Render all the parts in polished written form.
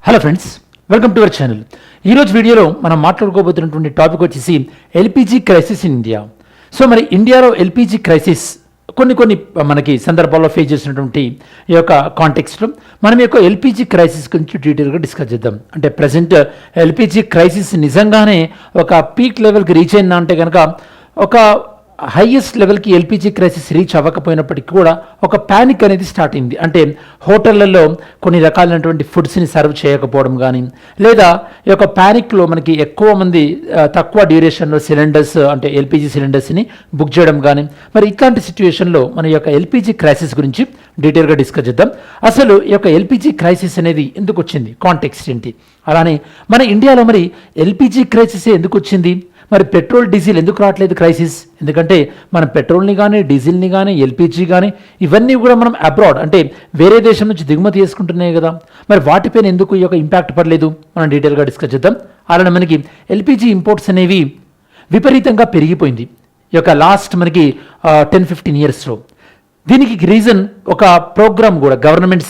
Hello friends, welcome to our channel. ఈరోజు వీడియోలో మనం మాట్లాడుకోబోతున్నటువంటి టాపిక్ వచ్చేసి LPG crisis in India. So మరి ఇండియాలో ఎల్పిజి క్రైసిస్ కొన్ని మనకి సందర్భాల్లో ఫేస్ చేసినటువంటి ఈ యొక్క కాంటెక్స్ట్లో మనం యొక్క ఎల్పిజి క్రైసిస్ గురించి డీటెయిల్గా డిస్కస్ చేద్దాం. అంటే ప్రజెంట్ ఎల్పిజి క్రైసిస్ నిజంగానే ఒక పీక్ లెవెల్కి రీచ్ అయిందా అంటే కనుక ఒక హైయెస్ట్ లెవెల్కి ఎల్పిజి క్రైసిస్ రీచ్ అవ్వకపోయినప్పటికీ కూడా ఒక ప్యానిక్ అనేది స్టార్ట్ అయింది. అంటే హోటళ్లలో కొన్ని రకాలైనటువంటి ఫుడ్స్ని సర్వ్ చేయకపోవడం కానీ, లేదా ఈ యొక్క ప్యానిక్లో మనకి ఎక్కువ మంది తక్కువ డ్యూరేషన్లో సిలిండర్స్ అంటే ఎల్పిజి సిలిండర్స్ని బుక్ చేయడం కానీ, మరి ఇట్లాంటి సిచ్యువేషన్లో మన యొక్క ఎల్పిజి క్రైసిస్ గురించి డీటెయిల్గా డిస్కస్ చేద్దాం. అసలు ఈ యొక్క ఎల్పిజి క్రైసిస్ అనేది ఎందుకు వచ్చింది, కాంటెక్స్ట్ ఏంటి, అలానే మన ఇండియాలో మరి ఎల్పిజి క్రైసిస్ ఎందుకు వచ్చింది, మరి పెట్రోల్ డీజిల్ ఎందుకు రావట్లేదు క్రైసిస్? ఎందుకంటే మనం పెట్రోల్ని కానీ డీజిల్ని కానీ ఎల్పిజి కానీ ఇవన్నీ కూడా మనం అబ్రాడ్ అంటే వేరే దేశం నుంచి దిగుమతి చేసుకుంటున్నాయి కదా, మరి వాటిపైన ఎందుకు ఈ యొక్క ఇంపాక్ట్ పడలేదు మనం డీటెయిల్గా డిస్కస్ చేద్దాం. అలానే మనకి ఎల్పిజి ఇంపోర్ట్స్ అనేవి విపరీతంగా పెరిగిపోయింది ఈ యొక్క లాస్ట్ మనకి 10-15 ఇయర్స్లో. దీనికి రీజన్ ఒక ప్రోగ్రామ్ కూడా గవర్నమెంట్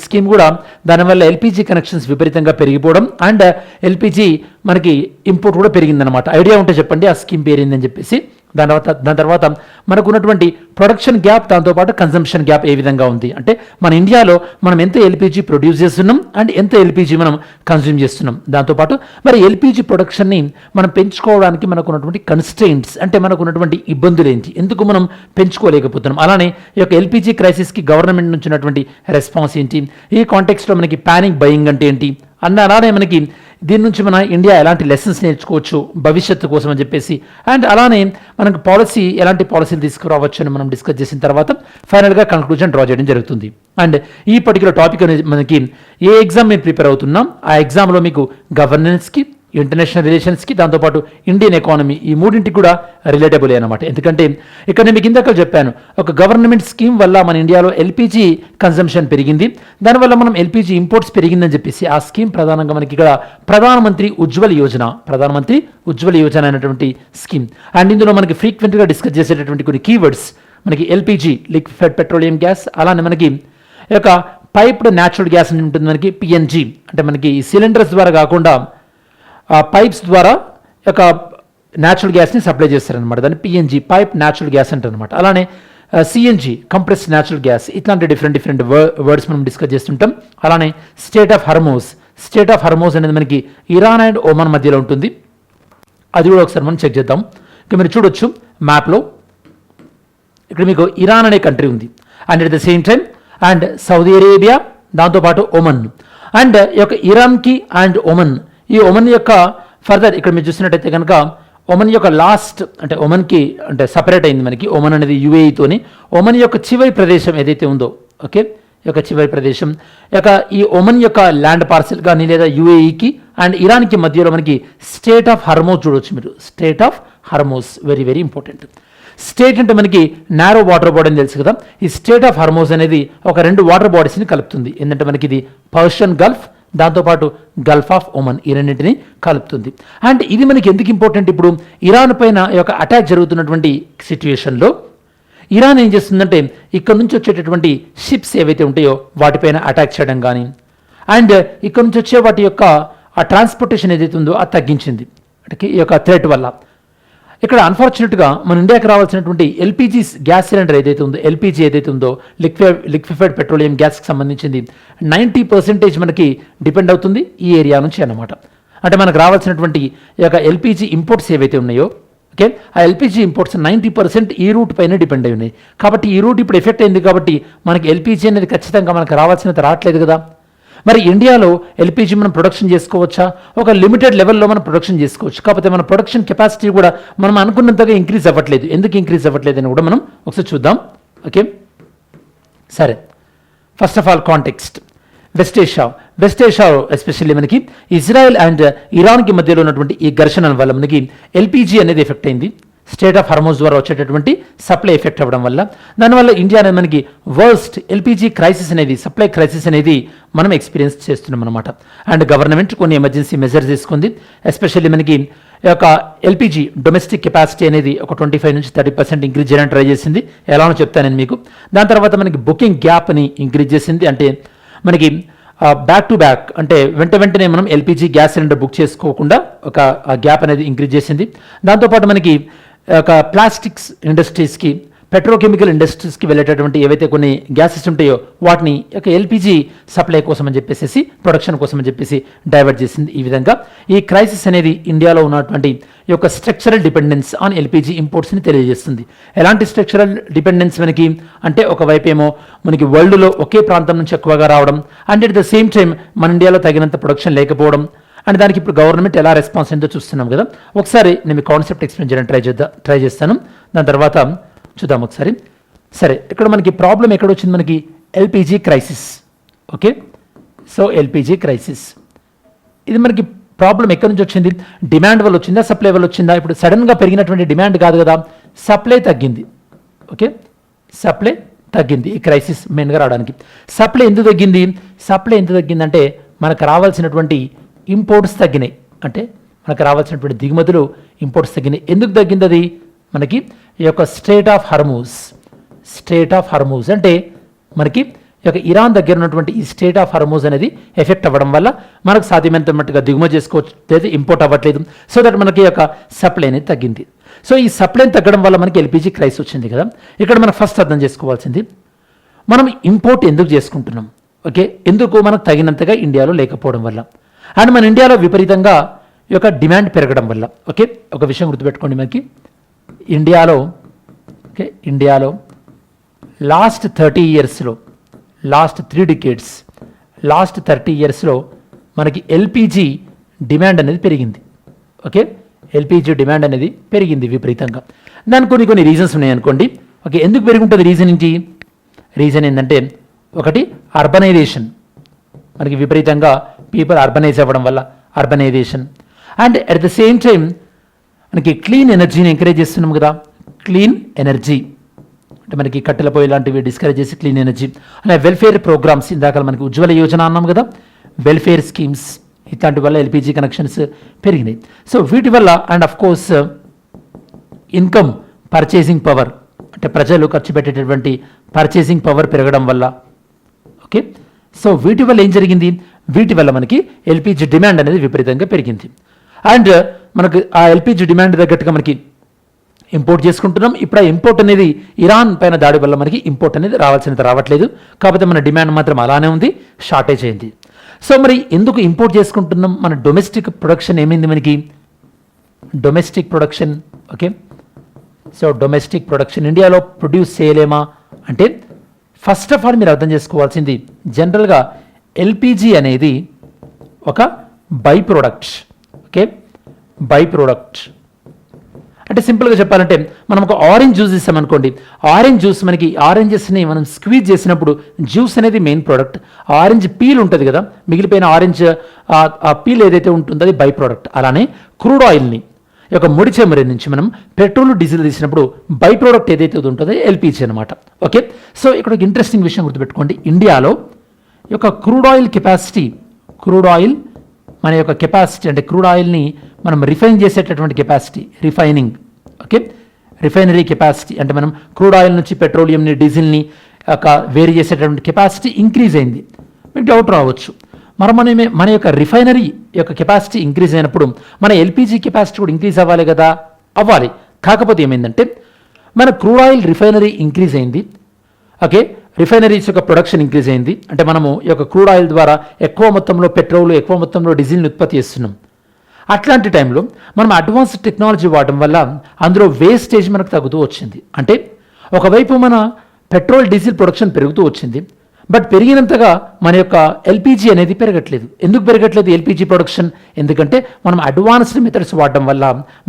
స్కీమ్ కూడా దానివల్ల ఎల్పిజి కనెక్షన్స్ విపరీతంగా పెరిగిపోవడం అండ్ ఎల్పిజి మనకి ఇంపోర్ట్ కూడా పెరిగిందనమాట. ఐడియా ఉంటే చెప్పండి ఆ స్కీమ్ పేరిందని చెప్పేసి. దాని తర్వాత మనకు ఉన్నటువంటి ప్రొడక్షన్ గ్యాప్, దాంతోపాటు కన్జంప్షన్ గ్యాప్ ఏ విధంగా ఉంది అంటే మన ఇండియాలో మనం ఎంత ఎల్పిజి ప్రొడ్యూస్ చేస్తున్నాం అండ్ ఎంత ఎల్పిజి మనం కన్జ్యూమ్ చేస్తున్నాం. దాంతోపాటు మరి ఎల్పిజి ప్రొడక్షన్ని మనం పెంచుకోవడానికి మనకు ఉన్నటువంటి కన్స్ట్రెయింట్స్ అంటే మనకు ఉన్నటువంటి ఇబ్బందులు ఏంటి, ఎందుకు మనం పెంచుకోలేకపోతున్నాం, అలానే ఈ యొక్క ఎల్పిజి క్రైసిస్కి గవర్నమెంట్ నుంచి ఉన్నటువంటి రెస్పాన్స్ ఏంటి, ఈ కాంటెక్స్లో మనకి ప్యానిక్ బయింగ్ అంటే ఏంటి అలానే మనకి దీని నుంచి మన ఇండియా ఎలాంటి లెసన్స్ నేర్చుకోవచ్చు భవిష్యత్తు కోసం అని చెప్పేసి, అండ్ అలానే మనకు ఎలాంటి పాలసీలు తీసుకురావచ్చు అని మనం డిస్కస్ చేసిన తర్వాత ఫైనల్గా కంక్లూజన్ డ్రా చేయడం జరుగుతుంది. అండ్ ఈ పర్టికులర్ టాపిక్ అనేది మనకి ఏ ఎగ్జామ్ మీరు ప్రిపేర్ అవుతున్నాం ఆ ఎగ్జామ్లో మీకు గవర్నెన్స్కి, ఇంటర్నేషనల్ రిలేషన్స్కి, దాంతోపాటు ఇండియన్ ఎకానమీ ఈ మూడింటికి కూడా రిలేటబుల్ అనమాట. ఎందుకంటే ఇక్కడ నేను మీకు ఇందాక చెప్పాను, ఒక గవర్నమెంట్ స్కీమ్ వల్ల మన ఇండియాలో ఎల్పిజి కన్జంప్షన్ పెరిగింది, దానివల్ల మనం ఎల్పిజి ఇంపోర్ట్స్ పెరిగిందని చెప్పేసి ఆ స్కీమ్ ప్రధానంగా మనకి ఇక్కడ ప్రధానమంత్రి ఉజ్వల్ యోజన అనేటువంటి స్కీమ్. అండ్ ఇందులో మనకి ఫ్రీక్వెంట్గా డిస్కస్ చేసేటటువంటి కొన్ని కీవర్డ్స్ మనకి ఎల్పిజి లిక్విఫైడ్ పెట్రోలియం గ్యాస్, అలానే మనకి ఈ యొక్క పైప్డ్ న్యాచురల్ గ్యాస్ అని ఉంటుంది, మనకి పిఎన్జి అంటే మనకి సిలిండర్స్ ద్వారా కాకుండా పైప్స్ ద్వారా ఒక న్యాచురల్ గ్యాస్ని సప్లై చేస్తారనమాట, దాన్ని పిఎన్జి పైప్ న్యాచురల్ గ్యాస్ అంటారనమాట. అలానే సిఎన్జి కంప్రెస్డ్ న్యాచురల్ గ్యాస్, ఇట్లాంటి డిఫరెంట్ వర్డ్స్ మనం డిస్కస్ చేస్తుంటాం. అలానే స్టేట్ ఆఫ్ హర్మోస్ అనేది మనకి ఇరాన్ అండ్ ఒమన్ మధ్యలో ఉంటుంది, అది కూడా ఒకసారి మనం చెక్ చేద్దాం. ఇక మీరు చూడొచ్చు మ్యాప్లో ఇక్కడ మీకు ఇరాన్ అనే కంట్రీ ఉంది and at the same time and Saudi Arabia, దాంతోపాటు ఒమన్. అండ్ ఈ యొక్క ఇరాన్కి అండ్ ఒమన్, ఈ ఒమన్ యొక్క ఫర్దర్ ఇక్కడ మీరు చూసినట్టయితే కనుక ఒమన్ యొక్క లాస్ట్ అంటే ఒమన్కి అంటే సపరేట్ అయింది మనకి, ఒమన్ అనేది యుఏఈతోని. ఒమన్ యొక్క చివరి ప్రదేశం ఏదైతే ఉందో, ఓకే, ఈ యొక్క చివరి ప్రదేశం ఈ ఒమన్ యొక్క ల్యాండ్ పార్సెల్ కానీ లేదా యుఏఈకి అండ్ ఇరాన్కి మధ్యలో మనకి స్టేట్ ఆఫ్ హర్మోస్ చూడవచ్చు మీరు. State of Hormuz very very important. State అంటే మనకి నారో వాటర్ బాడీ అని తెలుసు కదా, ఈ స్టేట్ ఆఫ్ హర్మోస్ అనేది ఒక 2 వాటర్ బాడీస్ని కలుపుతుంది. ఏంటంటే మనకి ఇది పర్షియన్ గల్ఫ్, దాంతోపాటు గల్ఫ్ ఆఫ్ ఒమన్, ఈ రెండింటిని కలుపుతుంది. అండ్ ఇది మనకి ఎందుకు ఇంపార్టెంట్, ఇప్పుడు ఇరాన్ పైన ఈ యొక్క అటాక్ జరుగుతున్నటువంటి సిచ్యువేషన్లో ఇరాన్ ఏం చేస్తుందంటే ఇక్కడ నుంచి వచ్చేటటువంటి షిప్స్ ఏవైతే ఉంటాయో వాటిపైన అటాక్ చేయడం కానీ, అండ్ ఇక్కడ నుంచి వచ్చే వాటి యొక్క ఆ ట్రాన్స్పోర్టేషన్ ఏదైతే ఉందో అది తగ్గించింది అంటే ఈ యొక్క థ్రెట్ వల్ల. ఇక్కడ అన్ఫార్చునేట్గా మన ఇండియాకి రావాల్సినటువంటి ఎల్పిజి గ్యాస్ సిలిండర్ ఎల్పిజి ఏదైతే ఉందో లిక్విఫైడ్ పెట్రోలియం గ్యాస్కి సంబంధించింది 90% మనకి డిపెండ్ అవుతుంది ఈ ఏరియా నుంచి అన్నమాట. అంటే మనకు రావాల్సినటువంటి ఈ యొక్క ఎల్పిజి ఇంపోర్ట్స్ ఏవైతే ఉన్నాయో, ఓకే, ఆ ఎల్పిజి ఇంపోర్ట్స్ 90% ఈ రూట్ పైన డిపెండ్ అయి ఉన్నాయి. కాబట్టి ఈ రూట్ ఇప్పుడు ఎఫెక్ట్ అయింది కాబట్టి మనకి ఎల్పిజి అనేది ఖచ్చితంగా మనకు రావాల్సినంత రావట్లేదు కదా. మరి ఇండియాలో ఎల్పిజి మనం ప్రొడక్షన్ చేసుకోవచ్చా? ఒక లిమిటెడ్ లెవెల్లో మనం ప్రొడక్షన్ చేసుకోవచ్చు, కాకపోతే మన ప్రొడక్షన్ కెపాసిటీ కూడా మనం అనుకున్నంతగా ఇంక్రీజ్ అవ్వట్లేదు. ఎందుకు ఇంక్రీజ్ అవ్వట్లేదు అని కూడా మనం ఒకసారి చూద్దాం. ఓకే, సరే, first of all context. West Asia especially మనకి ఇజ్రాయెల్ అండ్ ఇరాన్కి మధ్యలో ఉన్నటువంటి ఈ ఘర్షణ వల్ల మనకి ఎల్పిజి అనేది ఎఫెక్ట్ అయింది. స్టేట్ ఆఫ్ హర్మోస్ ద్వారా వచ్చేటటువంటి సప్లై ఎఫెక్ట్ అవ్వడం వల్ల, దానివల్ల ఇండియా అనేది మనకి వర్స్ట్ ఎల్పిజి క్రైసిస్ అనేది, సప్లై క్రైసిస్ అనేది మనం ఎక్స్పీరియన్స్ చేస్తున్నాం అనమాట. అండ్ గవర్నమెంట్ కొన్ని ఎమర్జెన్సీ మెజర్స్ తీసుకుంది. ఎస్పెషల్లీ మనకి ఈ యొక్క ఎల్పిజి డొమెస్టిక్ కెపాసిటీ అనేది ఒక 25-30% ఇంక్రీజ్ చేయడానికి ట్రై చేసింది. ఎలానో చెప్తాను నేను మీకు. దాని తర్వాత మనకి బుకింగ్ గ్యాప్ని ఇంక్రీజ్ చేసింది. అంటే మనకి బ్యాక్ టు బ్యాక్ అంటే వెంటనే మనం ఎల్పిజి గ్యాస్ సిలిండర్ బుక్ చేసుకోకుండా ఒక గ్యాప్ అనేది ఇంక్రీజ్ చేసింది. దాంతోపాటు మనకి ఒక ప్లాస్టిక్స్ ఇండస్ట్రీస్కి, పెట్రోకెమికల్ ఇండస్ట్రీస్కి వెళ్ళేటటువంటి ఏవైతే కొన్ని గ్యాసెస్ ఉంటాయో వాటిని ఒక ఎల్పిజి సప్లై కోసం అని చెప్పేసి, ప్రొడక్షన్ కోసం అని చెప్పేసి డైవర్ట్ చేసింది. ఈ విధంగా ఈ క్రైసిస్ అనేది ఇండియాలో ఉన్నటువంటి ఈ యొక్క స్ట్రక్చరల్ డిపెండెన్స్ ఆన్ ఎల్పిజి ఇంపోర్ట్స్ని తెలియజేస్తుంది. ఎలాంటి స్ట్రక్చరల్ డిపెండెన్స్ మనకి అంటే ఒకవైపు ఏమో మనకి వరల్డ్లో ఒకే ప్రాంతం నుంచి ఎక్కువగా రావడం, and at the same time మన ఇండియాలో తగినంత ప్రొడక్షన్ లేకపోవడం, అండ్ దానికి ఇప్పుడు గవర్నమెంట్ ఎలా రెస్పాన్స్ అయిందో చూస్తున్నాం కదా. ఒకసారి నేను మీ కాన్సెప్ట్ ఎక్స్ప్లెయిన్ చేయడానికి ట్రై చేస్తాను. దాని తర్వాత చూద్దాం ఒకసారి. సరే, ఇక్కడ మనకి ప్రాబ్లం ఎక్కడ వచ్చింది? మనకి LPG crisis. Okay, so LPG crisis ఇది మనకి ప్రాబ్లం ఎక్కడి నుంచి వచ్చింది? డిమాండ్ వల్ల వచ్చిందా, సప్లై వల్ల వచ్చిందా? ఇప్పుడు సడన్గా పెరిగినటువంటి డిమాండ్ కాదు కదా, సప్లై తగ్గింది. ఓకే, సప్లై తగ్గింది ఈ క్రైసిస్ మెయిన్గా రావడానికి. సప్లై ఎందుకు తగ్గింది? సప్లై ఎందుకు తగ్గిందంటే మనకు రావాల్సినటువంటి ఇంపోర్ట్స్ తగ్గినాయి. అంటే మనకు రావాల్సినటువంటి దిగుమతులు, ఇంపోర్ట్స్ తగ్గినాయి. ఎందుకు తగ్గింది అది? మనకి ఈ యొక్క స్ట్రేట్ ఆఫ్ హర్మూజ్ అంటే మనకి ఈ యొక్క ఇరాన్ దగ్గర ఉన్నటువంటి ఈ స్ట్రేట్ ఆఫ్ హర్మూజ్ అనేది ఎఫెక్ట్ అవ్వడం వల్ల మనకు సాధ్యమైనంత మట్టుగా దిగుమతి చేసుకోవచ్చు, లేదా ఇంపోర్ట్ అవ్వట్లేదు. సో దట్ మనకి యొక్క సప్లై అనేది తగ్గింది. సో ఈ సప్లై తగ్గడం వల్ల మనకి ఎల్పిజి క్రైసిస్ వచ్చింది కదా. ఇక్కడ మనం ఫస్ట్ అర్థం చేసుకోవాల్సింది, మనం ఇంపోర్ట్ ఎందుకు చేసుకుంటున్నాం? ఓకే, ఎందుకు? మనకు తగినంతగా ఇండియాలో లేకపోవడం వల్ల, అండ్ మన ఇండియాలో విపరీతంగా ఈ యొక్క డిమాండ్ పెరగడం వల్ల. ఓకే, ఒక విషయం గుర్తుపెట్టుకోండి, మనకి ఇండియాలో లాస్ట్ 30 ఇయర్స్లో, లాస్ట్ 3 డికేడ్స్, లాస్ట్ 30 ఇయర్స్లో మనకి ఎల్పిజి డిమాండ్ అనేది పెరిగింది. ఓకే, ఎల్పిజి డిమాండ్ అనేది పెరిగింది విపరీతంగా. దానికి కొన్ని రీజన్స్ ఉన్నాయి అనుకోండి. ఓకే, ఎందుకు పెరుగుంటుంది? రీజన్ ఏంటంటే, ఒకటి అర్బనైజేషన్, మనకి విపరీతంగా పీపుల్ అర్బనైజ్ అవ్వడం వల్ల urbanisation, and at the same time మనకి క్లీన్ ఎనర్జీని ఎంకరేజ్ చేస్తున్నాం కదా. క్లీన్ ఎనర్జీ అంటే మనకి కట్టెల పొయ్యి లాంటివి డిస్కరేజ్ చేసి క్లీన్ ఎనర్జీ, అలాగే వెల్ఫేర్ ప్రోగ్రామ్స్, ఇందాక మనకి ఉజ్వల యోజన అన్నాం కదా, వెల్ఫేర్ స్కీమ్స్, ఇట్లాంటి వల్ల ఎల్పిజి కనెక్షన్స్ పెరిగినాయి. సో వీటి వల్ల, and of course income, purchasing power, అంటే ప్రజలు ఖర్చు పెట్టేటటువంటి పర్చేసింగ్ పవర్ పెరగడం వల్ల. ఓకే, సో వీటి వల్ల ఏం జరిగింది? వీటి వల్ల మనకి ఎల్పిజి డిమాండ్ అనేది విపరీతంగా పెరిగింది. అండ్ మనకు ఆ ఎల్పిజి డిమాండ్ తగ్గట్టుగా మనకి ఇంపోర్ట్ చేసుకుంటున్నాం. ఇప్పుడు ఆ ఇంపోర్ట్ అనేది ఇరాన్ పైన దాడి వల్ల మనకి ఇంపోర్ట్ అనేది రావాల్సినంత రావట్లేదు. కాకపోతే మన డిమాండ్ మాత్రం అలానే ఉంది, షార్టేజ్ అయింది. సో మరి ఎందుకు ఇంపోర్ట్ చేసుకుంటున్నాం? మన డొమెస్టిక్ ప్రొడక్షన్ ఏమైంది? మనకి domestic production. Okay, so domestic production ఇండియాలో ప్రొడ్యూస్ చేయలేమా అంటే, ఫస్ట్ ఆఫ్ ఆల్ మీరు అర్థం చేసుకోవాల్సింది, జనరల్గా ఎల్పిజి అనేది ఒక by product. Okay, by product అంటే సింపుల్గా చెప్పాలంటే, మనం ఒక ఆరెంజ్ జ్యూస్ ఇస్తామనుకోండి, ఆరెంజ్ జ్యూస్ మనకి ఆరెంజెస్ని మనం స్క్వీజ్ చేసినప్పుడు జ్యూస్ అనేది మెయిన్ ప్రోడక్ట్, ఆరెంజ్ పీల్ ఉంటుంది కదా, మిగిలిపోయిన ఆరెంజ్ ఆ పీల్ ఏదైతే ఉంటుందో అది బై ప్రోడక్ట్. అలానే క్రూడ్ ఆయిల్ని, ఈ యొక్క ముడి చమురు నుంచి మనం పెట్రోల్, డీజిల్ తీసినప్పుడు బై ప్రోడక్ట్ ఏదైతే ఉంటుందో ఎల్పిజి అనమాట. ఓకే, సో ఇక్కడ ఒక ఇంట్రెస్టింగ్ విషయం గుర్తుపెట్టుకోండి, ఇండియాలో ఈ యొక్క crude oil capacity, crude oil మన యొక్క కెపాసిటీ అంటే క్రూడ్ ఆయిల్ని మనం రిఫైన్ చేసేటటువంటి capacity, refining. Okay, refinery capacity అంటే మనం క్రూడ్ ఆయిల్ నుంచి పెట్రోలియంని, డీజిల్ని వేరు చేసేటటువంటి కెపాసిటీ ఇంక్రీజ్ అయింది. మీకు డౌట్ రావచ్చు, మన యొక్క రిఫైనరీ యొక్క కెపాసిటీ ఇంక్రీజ్ అయినప్పుడు మన ఎల్పిజి కెపాసిటీ కూడా ఇంక్రీజ్ అవ్వాలి కదా. అవ్వాలి. కాకపోతే ఏమైందంటే, మన క్రూడ్ ఆయిల్ రిఫైనరీ ఇంక్రీజ్ అయింది. ఓకే, రిఫైనరీస్ యొక్క ప్రొడక్షన్ ఇంక్రీజ్ అయింది. అంటే మనము ఈ యొక్క క్రూడ్ ఆయిల్ ద్వారా ఎక్కువ మొత్తంలో పెట్రోల్, ఎక్కువ మొత్తంలో డీజిల్ని ఉత్పత్తి చేస్తున్నాం. అట్లాంటి టైంలో మనం అడ్వాన్స్ టెక్నాలజీ వాడడం వల్ల అందులో వేస్టేజ్ మనకు తగ్గుతూ వచ్చింది. అంటే ఒకవైపు మన పెట్రోల్, డీజిల్ ప్రొడక్షన్ పెరుగుతూ వచ్చింది, బట్ పెరిగినంతగా మన యొక్క ఎల్పిజి అనేది పెరగట్లేదు. ఎందుకు పెరగట్లేదు ఎల్పిజి ప్రొడక్షన్? ఎందుకంటే మనం అడ్వాన్స్డ్ మెథడ్స్ వాడడం వల్ల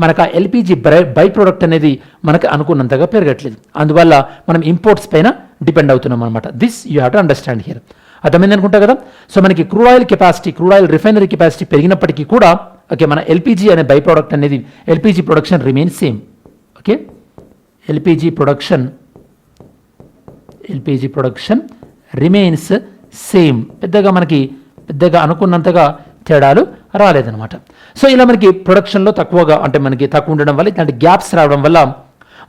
మనకు ఆ ఎల్పిజి బై ప్రోడక్ట్ అనేది మనకు అనుకున్నంతగా పెరగట్లేదు. అందువల్ల మనం ఇంపోర్ట్స్ పైన డిపెండ్ అవుతున్నాం అనమాట. This you have to understand here. అర్థమైంది అనుకుంటా కదా. సో మనకి crude oil capacity, crude oil refinery capacity పెరిగినప్పటికీ కూడా ఓకే, మన ఎల్పిజి అనే బై ప్రోడక్ట్ అనేది, LPG production remains same. Okay, LPG production remains same. పెద్దగా అనుకున్నంతగా తేడాలు రాలేదన్నమాట. సో ఇలా మనకి ప్రొడక్షన్లో తక్కువగా, అంటే మనకి తక్కువ ఉండడం వల్ల, ఇట్లాంటి గ్యాప్స్ రావడం వల్ల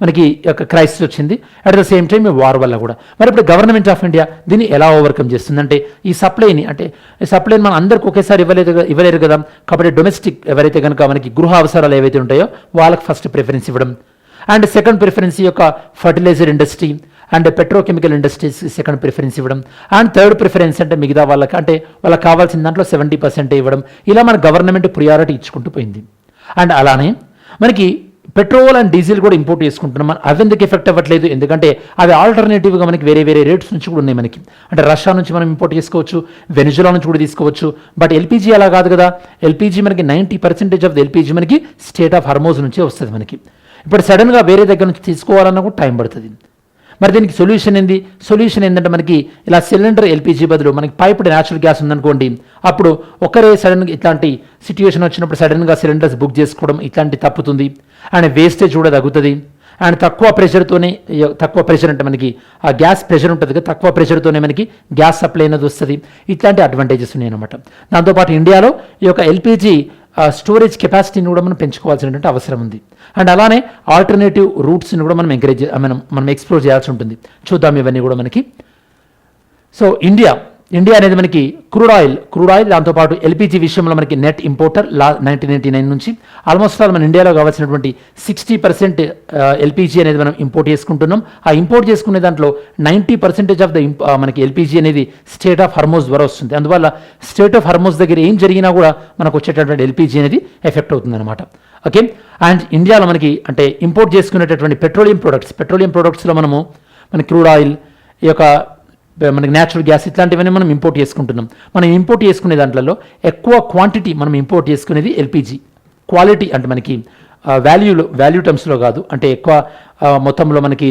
మనకి ఒక క్రైసిస్ వచ్చింది. అట్ ద సేమ్ టైం ఈ వార్ వల్ల కూడా. మరి ఇప్పుడు గవర్నమెంట్ ఆఫ్ ఇండియా దీన్ని ఎలా ఓవర్కమ్ చేస్తుందంటే ఈ సప్లైని, అంటే ఈ సప్లైని మనం అందరికి ఒకేసారి ఇవ్వలేరు కదా. కాబట్టి డొమెస్టిక్ ఎవరైతే కనుక మనకి గృహ అవసరాలు ఏవైతే ఉంటాయో వాళ్ళకి ఫస్ట్ ప్రిఫరెన్స్ ఇవ్వడం, అండ్ సెకండ్ ప్రిఫరెన్స్ యొక్క fertiliser industry and petrochemical industries second preference ఇవ్వడం, అండ్ థర్డ్ ప్రిఫరెన్స్ అంటే మిగతా వాళ్ళకి, అంటే వాళ్ళకి కావాల్సిన దాంట్లో 70% ఇవ్వడం. ఇలా మన గవర్నమెంట్ ప్రియారిటీ ఇచ్చుకుంటూ పోయింది. అండ్ అలానే మనకి పెట్రోల్ అండ్ డీజిల్ కూడా ఇంపోర్ట్ చేసుకుంటున్నాం. అవి ఎందుకు ఎఫెక్ట్ అవ్వట్లేదు? ఎందుకంటే అవి ఆల్టర్నేటివ్గా మనకి వేరే రేట్స్ నుంచి కూడా ఉన్నాయి మనకి. అంటే రష్యా నుంచి మనం ఇంపోర్ట్ చేసుకోవచ్చు, వెనిజులా నుంచి కూడా తీసుకోవచ్చు. బట్ ఎల్పీజీ అలా కాదు కదా. ఎల్పీజీ మనకి 90% ఆఫ్ ద ఎల్పీజీ మనకి స్టేట్ ఆఫ్ హర్మోజ్ నుంచే వస్తుంది మనకి. ఇప్పుడు సడన్గా వేరే దగ్గర నుంచి తీసుకోవాలన్నా కూడా టైం పడుతుంది. మరి దీనికి సొల్యూషన్ ఏంది? సొల్యూషన్ ఏంటంటే మనకి ఇలా సిలిండర్ ఎల్పీజీ బదులు మనకి పైప్డ్ న్యాచురల్ గ్యాస్ ఉందనుకోండి, అప్పుడు ఒకరే సడన్గా ఇట్లాంటి సిచ్యువేషన్ వచ్చినప్పుడు సడన్గా సిలిండర్స్ బుక్ చేసుకోవడం ఇట్లాంటి తప్పుతుంది. అండ్ వేస్టేజ్ కూడా తగ్గుతుంది. అండ్ తక్కువ ప్రెషర్ అంటే మనకి ఆ గ్యాస్ ప్రెషర్ ఉంటుంది కదా, తక్కువ ప్రెషర్తోనే మనకి గ్యాస్ సప్లై అనేది వస్తుంది. ఇట్లాంటి అడ్వాంటేజెస్ ఉన్నాయి అనమాట. దాంతోపాటు ఇండియాలో ఈ యొక్క ఎల్పీజీ స్టోరేజ్ కెపాసిటీని కూడా మనం పెంచుకోవాల్సినటువంటి అవసరం ఉంది. అండ్ అలానే ఆల్టర్నేటివ్ రూట్స్ని కూడా మనం ఎక్స్ప్లోర్ చేయాల్సి ఉంటుంది. చూద్దాం ఇవన్నీ కూడా మనకి. సో ఇండియా అనేది మనకి క్రూడ్ ఆయిల్ దాంతోపాటు ఎల్పీజీ విషయంలో మనకి నెట్ ఇంపోర్టర్ 1999 నుంచి ఆల్మోస్ట్ ఆల్ మన ఇండియాలో కావాల్సినటువంటి 60% ఎల్పీజీ అనేది మనం ఇంపోర్ట్ చేసుకుంటున్నాం. ఆ ఇంపోర్ట్ చేసుకునే దాంట్లో 90% ఆఫ్ ద మనకి ఎల్పీజీ అనేది స్టేట్ ఆఫ్ హర్మోజ్ ద్వారా వస్తుంది. అందువల్ల స్టేట్ ఆఫ్ హర్మోజ్ దగ్గర ఏం జరిగినా కూడా మనకు వచ్చేటటువంటి ఎల్పీజీ అనేది ఎఫెక్ట్ అవుతుంది అనమాట. ఓకే. అండ్ ఇండియాలో మనకి అంటే ఇంపోర్ట్ చేసుకునేటటువంటి పెట్రోలియం ప్రొడక్ట్స్లో మన క్రూడ్ ఆయిల్, ఈ యొక్క మనకి న్యాచురల్ గ్యాస్ ఇట్లాంటివన్నీ మనం ఇంపోర్ట్ చేసుకుంటున్నాం. మనం ఇంపోర్ట్ చేసుకునే దాంట్లో ఎక్కువ క్వాంటిటీ మనం ఇంపోర్ట్ చేసుకునేది ఎల్పీజీ. క్వాలిటీ అంటే మనకి వాల్యూ టర్మ్స్లో కాదు, అంటే ఎక్కువ మొత్తంలో మనకి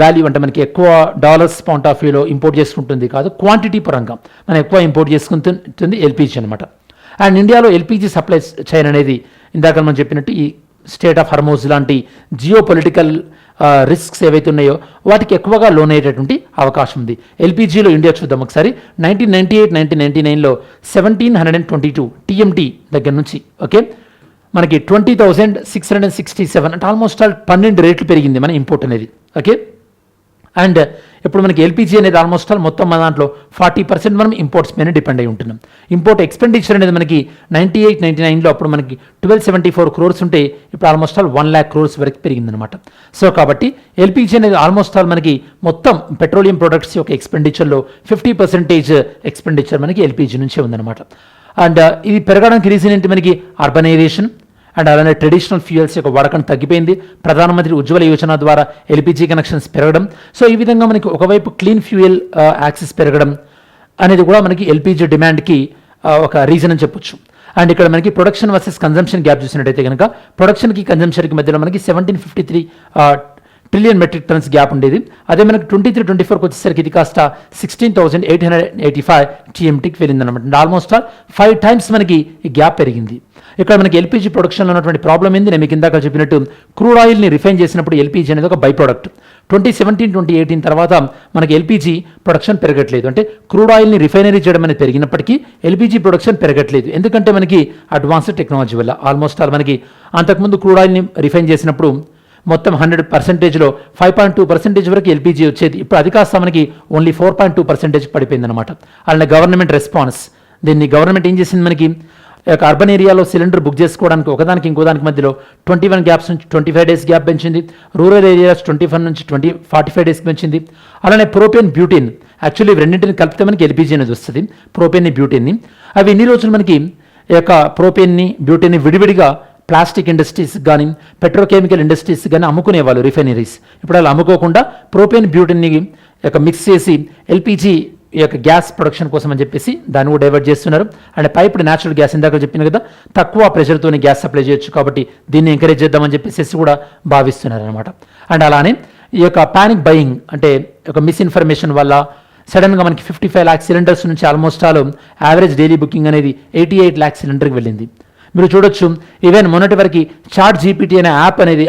వాల్యూ అంటే మనకి ఎక్కువ డాలర్స్ పాయింట్ ఆఫ్ వ్యూలో ఇంపోర్ట్ చేసుకుంటుంది కాదు, క్వాంటిటీ పరంగా మనం ఎక్కువ ఇంపోర్ట్ చేసుకుంటుంది ఎల్పీజీ అనమాట. అండ్ ఇండియాలో ఎల్పీజీ సప్లై చైన్ అనేది ఇందాక మనం చెప్పినట్టు ఈ స్టేట్ ఆఫ్ హర్మోజ్ లాంటి జియో పొలిటికల్ రిస్క్స్ ఏవైతే ఉన్నాయో వాటికి ఎక్కువగా లోన్ అయ్యేటటువంటి అవకాశం ఉంది. ఎల్పీజీలో ఇండియా చూద్దాం ఒకసారి. 1998-1999లో 1722 టీఎంటీ దగ్గర నుంచి ఓకే మనకి 20,667 అంటే ఆల్మోస్ట్ 12 రేట్లు పెరిగింది మన ఇంపోర్ట్ అనేది. ఓకే. అండ్ ఇప్పుడు మనకి ఎల్పీజీ అనేది ఆల్మోస్ట్ మొత్తం మన దాంట్లో 40% మనం ఇంపోర్ట్స్ మీద డిపెండ్ అయి ఉంటున్నాం. ఇంపోర్ట్ ఎక్స్పెండిచర్ అనేది మనకి 98-99లో అప్పుడు మనకి 1274 crores ఉంటే ఇప్పుడు ఆల్మోస్ట్ 1 lakh crores వరకు పెరిగిందనమాట. సో కాబట్టి ఎల్పీజీ అనేది ఆల్మోస్ట్ మనకి మొత్తం పెట్రోలియం ప్రొడక్ట్స్ యొక్క ఎక్స్పెండిచర్లో 50% ఎక్స్పెండిచర్ మనకి ఎల్పీజీ నుంచే ఉందన్నమాట. అండ్ ఇది పెరగడానికి రీజన్ ఏంటి? మనకి అర్బనైజేషన్ అండ్ అలానే ట్రెడిషనల్ ఫ్యూయల్స్ యొక్క వాడకం తగ్గిపోయింది. ప్రధానమంత్రి ఉజ్వల యోజన ద్వారా ఎల్పీజీ కనెక్షన్స్ పెరగడం. సో ఈ విధంగా మనకి ఒకవైపు క్లీన్ ఫ్యూయల్ యాక్సెస్ పెరగడం అనేది కూడా మనకి ఎల్పీజీ డిమాండ్కి ఒక రీజన్ అని చెప్పొచ్చు. అండ్ ఇక్కడ మనకి ప్రొడక్షన్ వర్సెస్ కన్జంప్షన్ గ్యాప్ చూసినట్టయితే కనుక ప్రొడక్షన్కి కన్జంప్షన్కి మధ్యలో మనకి 1753 ట్రిలియన్ మెట్రిక్ టన్స్ గ్యాప్ ఉండేది. అదే మనకి 23-24కి వచ్చేసరికి ఇది కాస్త 16,885 టీఎంటీకి వెళ్ళిందనమాట. ఆల్మోస్ట్ 5 times మనకి ఈ గ్యాప్ పెరిగింది. ఇక్కడ మనకి ఎల్పీజీ ప్రొడక్షన్లో ఉన్నటువంటి ప్రాబ్లం ఏంది? నేను మీకు ఇందాక చెప్పినట్టు క్రూడ్ ఆయిల్ని రిఫైన్ చేసినప్పుడు ఎల్పీజీ అనేది ఒక బై ప్రోడక్ట్. 2017-2018 తర్వాత మనకి ఎల్పీజీ ప్రొడక్షన్ పెరగట్లేదు. అంటే క్రూడ్ ఆయిల్ని రిఫైనరీ చేయడం అనేది పెరిగినప్పటికీ ఎల్పీజీ ప్రొడక్షన్ పెరగట్లేదు. ఎందుకంటే మనకి అడ్వాన్స్డ్ టెక్నాలజీ వల్ల ఆల్మోస్ట్ మనకి అంతకుముందు క్రూడ్ ఆయిల్ని రిఫైన్ చేసినప్పుడు మొత్తం 100%లో 5.2% వరకు ఎల్పీజీ వచ్చేది. ఇప్పుడు అది కాస్త మనకి ఓన్లీ 4.2% పడిపోయిందనమాట. అలానే గవర్నమెంట్ రెస్పాన్స్, దీన్ని గవర్నమెంట్ ఏం చేసింది? మనకి అర్బన్ ఏరియాలో సిలిండర్ బుక్ చేసుకోవడానికి ఒకదానికి ఇంకోదానికి మధ్యలో 21 గ్యాప్స్ నుంచి 25 days గ్యాప్ పెంచింది. రూరల్ ఏరియాస్ 21 నుంచి 45 days పెంచింది. అలానే ప్రోపేన్, బ్యూటేన్, యాక్చువల్లీ రెండింటిని కలిపితే మనకి ఎల్పీజీ అనేది వస్తుంది. ప్రోపేన్ని, బ్యూటేన్ని అవి ఎన్ని రోజులు మనకి ఈ యొక్క ప్రోపేన్ని, బ్యూటేన్ని విడివిడిగా ప్లాస్టిక్ ఇండస్ట్రీస్ కానీ పెట్రోకెమికల్ ఇండస్ట్రీస్ కానీ అమ్ముకునేవాళ్ళు రిఫైనరీస్. ఇప్పుడు అలా అమ్ముకోకుండా ప్రోపేన్, బ్యూటేన్ని మిక్స్ చేసి ఎల్పీజీ ఈ యొక్క గ్యాస్ ప్రొడక్షన్ కోసం అని చెప్పేసి దాన్ని కూడా డైవర్ట్ చేస్తున్నారు. అండ్ పైప్డ్ న్యాచురల్ గ్యాస్ ఇందాక చెప్పిన కదా తక్కువ ప్రెషర్తోనే గ్యాస్ సప్లై చేయొచ్చు కాబట్టి దీన్ని ఎంకరేజ్ చేద్దామని చెప్పేసి కూడా భావిస్తున్నారు అనమాట. అండ్ అలానే ఈ యొక్క పానిక్ బయింగ్ అంటే ఒక మిస్ఇన్ఫర్మేషన్ వల్ల సడన్గా మనకి 55 lakh సిలిండర్స్ నుంచి ఆల్మోస్ట్ యావరేజ్ డైలీ బుకింగ్ అనేది 88 lakh సిలిండర్కి వెళ్ళింది. మీరు చూడొచ్చు ఈవెన్ మొన్నటి వరకు చాట్ జీపీటీ అనే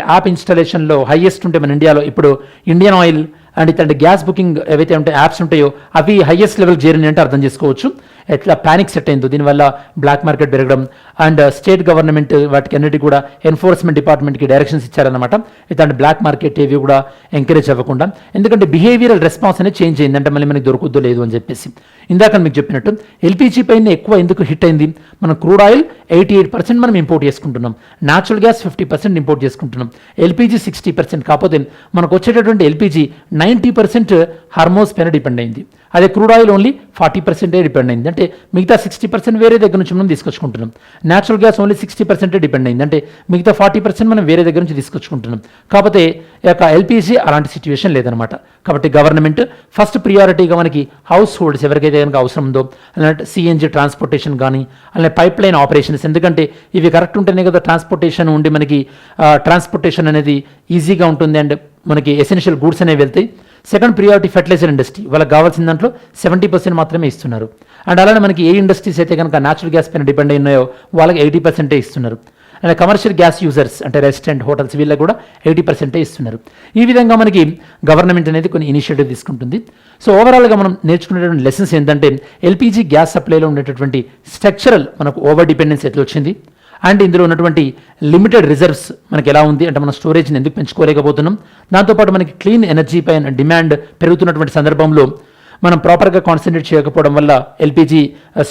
యాప్ ఇన్స్టాలేషన్లో హైయెస్ట్ ఉంటే మన ఇండియాలో ఇప్పుడు ఇండియన్ ఆయిల్ అండ్ ఇట్లాంటి గ్యాస్ బుకింగ్ ఏవైతే ఉంటే యాప్స్ ఉంటాయో అవి హైయెస్ట్ లెవెల్ చేరినాయి అంటే అర్థం చేసుకోవచ్చు. ఎట్లా ప్యానిక్ సెట్ అయిందో, దీనివల్ల బ్లాక్ మార్కెట్ పెరగడం అండ్ స్టేట్ గవర్నమెంట్ వాటికి అన్నిటి కూడా ఎన్ఫోర్స్మెంట్ డిపార్ట్మెంట్కి డైరెక్షన్స్ ఇచ్చారనమాట. ఇట్లాంటి బ్లాక్ మార్కెట్ ఏవి కూడా ఎంకరేజ్ అవ్వకుండా, ఎందుకంటే బిహేవియరల్ రెస్పాన్స్ అనేది చేంజ్ అయింది, అంటే మళ్ళీ మనకి దొరుకుద్దో లేదు అని చెప్పేసి. ఇందాక మీకు చెప్పినట్టు ఎల్పిజి పైన ఎక్కువ ఎందుకు హిట్ అయింది, మనం క్రూడ్ ఆయిల్ 88% మనం ఇంపోర్ట్ చేసుకుంటున్నాం, న్యాచురల్ గ్యాస్ 50% ఇంపోర్ట్ చేసుకుంటున్నాం, ఎల్పిజి 60%. కాకపోతే మనకు వచ్చేటటువంటి ఎల్పిజి 90% హార్మోస్ పైన డిపెండ్ అయింది, అదే క్రూడ్ ఆయిల్ ఓన్లీ 40% డిపెండ్ అయింది, అంటే మిగతా 60% వేరే దగ్గర నుంచి మనం తీసుకొచ్చుకుంటున్నాం. న్యాచురల్ గ్యాస్ ఓన్లీ 60% డిపెండ్ అయింది, అంటే మిగతా 40% మనం వేరే దగ్గర నుంచి తీసుకొచ్చుకుంటున్నాం. కాకపోతే ఈ యొక్క ఎల్పిజి అలాంటి సిచ్యువేషన్ లేదనమాట. కాబట్టి గవర్నమెంట్ ఫస్ట్ ప్రియారిటీగా మనకి హౌస్ హోల్డ్స్ ఎవరికైతే కనుక అవసరం ఉందో, అలాంటి సిఎన్జి ట్రాన్స్పోర్టేషన్ కానీ, అలానే పైప్ లైన్ ఆపరేషన్స్, ఎందుకంటే ఇవి కరెక్ట్ ఉంటేనే కదా ట్రాన్స్పోర్టేషన్ ఉండి మనకి ట్రాన్స్పోర్టేషన్ అనేది ఈజీగా ఉంటుంది అండ్ మనకి ఎసెన్షియల్ గూడ్స్ అనేవి వెళ్తాయి. సెకండ్ ప్రియారిటీ ఫెర్టిలైజర్ ఇండస్ట్రీ, వాళ్ళకి కావాల్సిన దాంట్లో 70% మాత్రమే ఇస్తున్నారు. అండ్ అలానే మనకి ఏ ఇండస్ట్రీస్ అయితే కనుక న్యాచురల్ గ్యాస్ పైన డిపెండ్ అయినాయో వాళ్ళకి 80% ఇస్తున్నారు. అండ్ కమర్షియల్ గ్యాస్ యూజర్స్ అంటే రెస్టారెంట్, హోటల్స్ వీళ్ళకి కూడా 80% ఇస్తున్నారు. ఈ విధంగా మనకి గవర్నమెంట్ అనేది కొన్ని ఇనిషియేటివ్ తీసుకుంటుంది. సో ఓవరాల్గా మనం నేర్చుకునేటువంటి లెసన్స్ ఏంటంటే ఎల్పిజి గ్యాస్ సప్లైలో ఉండేటటువంటి స్ట్రక్చరల్ మనకు ఓవర్ డిపెండెన్స్ ఎట్లా వచ్చింది, అండ్ ఇందులో ఉన్నటువంటి లిమిటెడ్ రిజర్వ్స్ మనకి ఎలా ఉంది, అంటే మన స్టోరేజ్ని ఎందుకు పెంచుకోలేకపోతున్నాం, దాంతోపాటు మనకి క్లీన్ ఎనర్జీ పైన డిమాండ్ పెరుగుతున్నటువంటి సందర్భంలో మనం ప్రాపర్గా కాన్సన్ట్రేట్ చేయకపోవడం వల్ల, ఎల్పిజి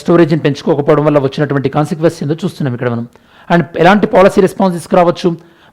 స్టోరేజ్ని పెంచుకోకపోవడం వల్ల వచ్చినటువంటి కాన్సిక్వెన్స్ ఏందో చూస్తున్నాం ఇక్కడ మనం. అండ్ ఎలాంటి పాలసీ రెస్పాన్స్ తీసుకురావచ్చు,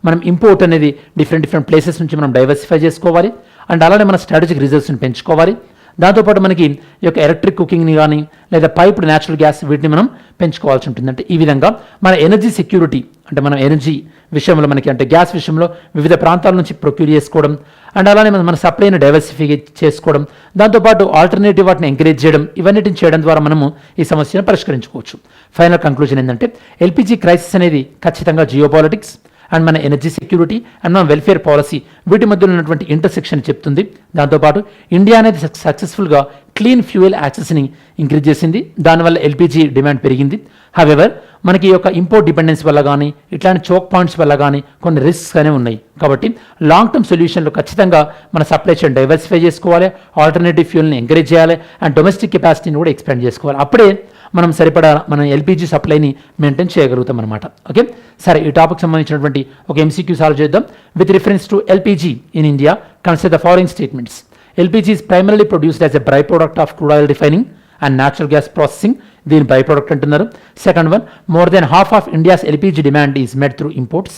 మనం ఇంపోర్ట్ అనేది డిఫరెంట్ ప్లేసెస్ నుంచి మనం డైవర్సిఫై చేసుకోవాలి, అండ్ అలానే మన స్ట్రాటజిక్ రిజర్వ్స్ని పెంచుకోవాలి. దాంతోపాటు మనకి ఈ యొక్క ఎలక్ట్రిక్ కుకింగ్ని కానీ లేదా పైప్డ్ న్యాచురల్ గ్యాస్ వీటిని మనం పెంచుకోవాల్సి ఉంటుంది. అంటే ఈ విధంగా మన ఎనర్జీ సెక్యూరిటీ, అంటే మన ఎనర్జీ విషయంలో మనకి అంటే గ్యాస్ విషయంలో వివిధ ప్రాంతాల నుంచి ప్రొక్యూర్ చేసుకోవడం, అండ్ అలానే మన సప్లైని డైవర్సిఫై చేసుకోవడం, దాంతోపాటు ఆల్టర్నేటివ్ వాటిని ఎంకరేజ్ చేయడం, ఇవన్నిటిని చేయడం ద్వారా మనము ఈ సమస్యను పరిష్కరించుకోవచ్చు. ఫైనల్ కంక్లూజన్ ఏంటంటే ఎల్పిజి క్రైసిస్ అనేది ఖచ్చితంగా జియోపాలిటిక్స్ అండ్ మన ఎనర్జీ సెక్యూరిటీ అండ్ మన వెల్ఫేర్ పాలసీ వీటి మధ్యలో ఉన్నటువంటి ఇంటర్సెక్షన్ చెప్తుంది. దాంతోపాటు ఇండియా అనేది సక్సెస్ఫుల్గా క్లీన్ ఫ్యూయల్ యాక్సెస్ని ఇంక్రీజ్ చేసింది, దానివల్ల ఎల్పిజి డిమాండ్ పెరిగింది. హవెవర్ మనకి ఈ యొక్క ఇంపోర్ట్ డిపెండెన్స్ వల్ల కానీ ఇట్లాంటి చోక్ పాయింట్స్ వల్ల కానీ కొన్ని రిస్క్స్ అనేవి ఉన్నాయి. కాబట్టి లాంగ్ టర్మ్ సొల్యూషన్లో ఖచ్చితంగా మన సప్లై చైన్ డైవర్సిఫై చేసుకోవాలి, ఆల్టర్నేటివ్ ఫ్యూయల్ని ఎంకరేజ్ చేయాలి, అండ్ డొమెస్టిక్ కెపాసిటీని కూడా ఎక్స్పాండ్ చేసుకోవాలి. అప్పుడే మనం సరిపడా మన ఎల్పిజి సప్లైని మెయింటైన్ చేయగలుగుతాం అనమాట. ఓకే, సరే ఈ టాపిక్ సంబంధించినటువంటి ఒక ఎంసీక్యూ సాల్వ్ చేద్దాం. With reference to LPG in India consider the following statements. LPG is primarily produced as a byproduct of crude oil refining and natural gas processing. దీని by product అంటున్నారు. Second one, more than half of India's LPG demand is made through imports.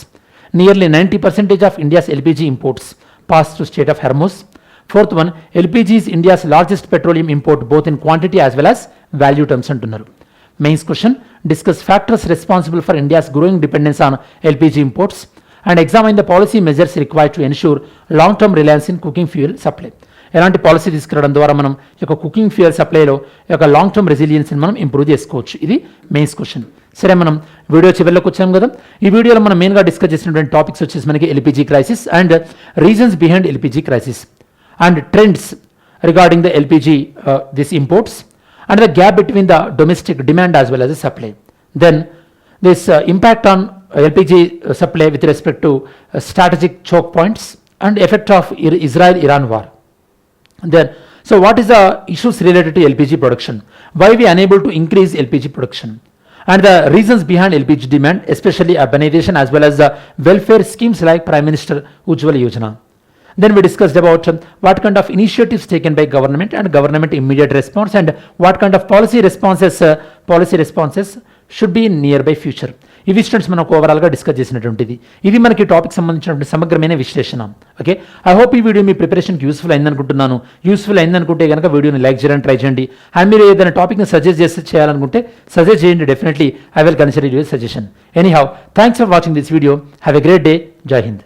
Nearly 90% of India's LPG imports pass to state of Hormuz. Fourth one, LPG is India's largest petroleum import both in quantity as well as value terms అంటున్నారు. Mains question, discuss factors responsible for India's growing dependence on LPG imports and examine the policy measures required to ensure long term Reliance in cooking fuel supply. ఎలాంటి policy తీసుకురావడం ద్వారా మనం ఈ యొక్క cooking fuel సప్లైలో ఈ యొక్క long term రెసిలియన్స్ని మనం improve చేసుకోవచ్చు. ఇది మెయిన్స్ క్వశ్చన్. సరే, మనం వీడియో చివరిలోకి వచ్చాం కదా. ఈ వీడియోలో మనం మెయిన్గా డిస్కస్ చేసినటువంటి టాపిక్స్ వచ్చేసి మనకి LPG crisis and reasons behind LPG crisis and trends regarding the LPG this imports and the gap between the domestic demand as well as the supply. Then this impact on LPG supply with respect to strategic choke points and effect of Israel-Iran war. Then, so what is the issues related to LPG production? Why we unable to increase LPG production? And the reasons behind LPG demand, especially urbanization as well as the welfare schemes like Prime Minister Ujjwala Yojana. Then we discussed about what kind of initiatives taken by government and government immediate response and what kind of policy responses should be in nearby future. ఇవి students మనకు ఓవరాల్గా discuss చేసినటువంటిది. ఇది మనకి topic సంబంధించినటువంటి సమగ్రమైన విశ్లేషణ. Okay, I hope ఈ వీడియో మీ ప్రిపరేషన్కి యూస్ఫుల్ అయిందనుకుంటున్నాను. యూస్ఫుల్ అయిందనుకుంటే కనుక వీడియోని లైక్ చేయడానికి ట్రై చేయండి. అండ్ మీరు ఏదైనా టాపిక్ని సజెస్ట్ చేయాలనుకుంటే సజెస్ట్ చేయండి. Definitely I will consider your suggestion. Any how, thanks for watching this video. Have a great day. జై హింద్.